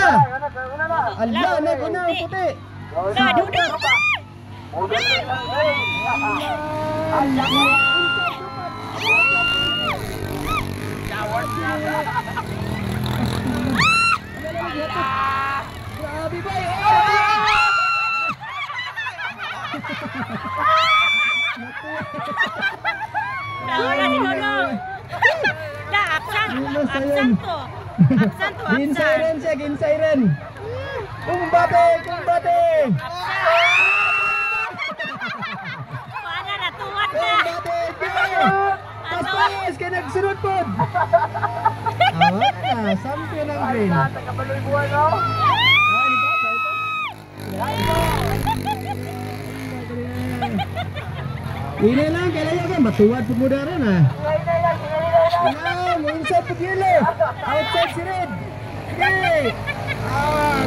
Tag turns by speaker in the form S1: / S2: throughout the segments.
S1: Ala, nag-una ang puti.
S2: Dudut.
S1: Grabe ba?
S2: Wala si Dodong. Dah, absan to.
S1: Ginsiren siya, ginsiren. Kumbate, kumbate.
S2: Mana na tuwad na.
S1: Kumbate, Paspas, kaya nagsunod po. Awa na, sampion ang green.
S3: Tagabaloy buwan, no?
S1: Ini lang, kailangan kan batuan pemudara na. Nah, inside po yelo. Outside si Red. Okay.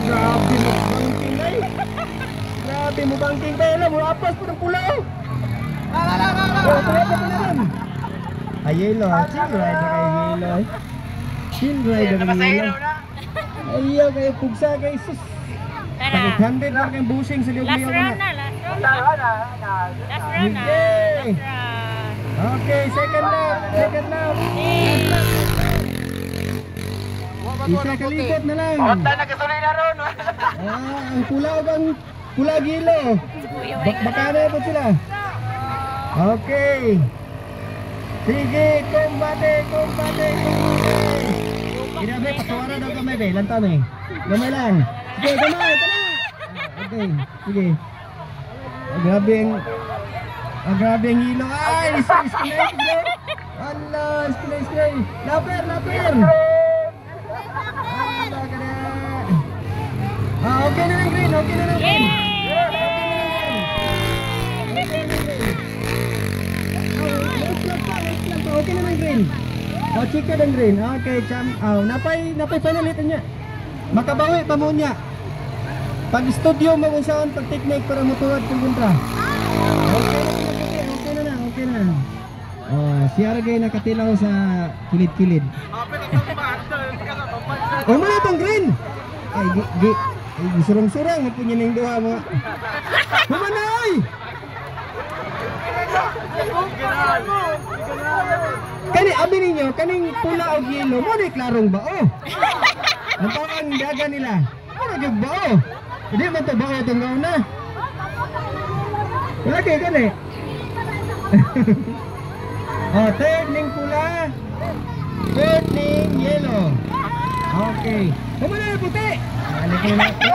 S1: Grabe mo bangking ay. Grabe mo bangking tayo na. Murapas po ng pulaw. Tulad na po naman. Ay, yelo. Chill rider kay yelo. Chill rider kay yelo. Ayaw kayo pugsa kay sus. 100 lang kayong busing sa liog liog na.
S2: Last run na.
S1: Okay, second lap. Isa kalikot na lang.
S3: Nagkasuloy na ron.
S1: Ang pulaw bang pula gilo. Bakana po sila. Okay. Sige, kumbate. Kinabe, patuwara daw kamay be. Lantaw na eh. Gamay lang. Sige, gamay. Okay, sige. Grabe ang hilo. Ay, iskulay. Allah, iskulay. Laper. Okay na ng green. Okay na ng green. Chika ng green. Okay, cham. Napay final hit niya. Makabawi pa mo niya. Pag studio mo kung saan pag technique para mutuwad kung kontra. Okay na. Siya rin nakatilaw sa kilid-kilid. Mo na itong green! Ay, surang-surang mo po niya ng duha mo. Humanay! Kani, abi ninyo, kaning pula o yelo, mo na klarong bao. Ang pang daga nila. Mo na yung bao. Hindi man ito bao itong gauna. Wala kayo kani. Third ning pula. Third ning yellow. Okay. Kumuna yung puti. Balik na.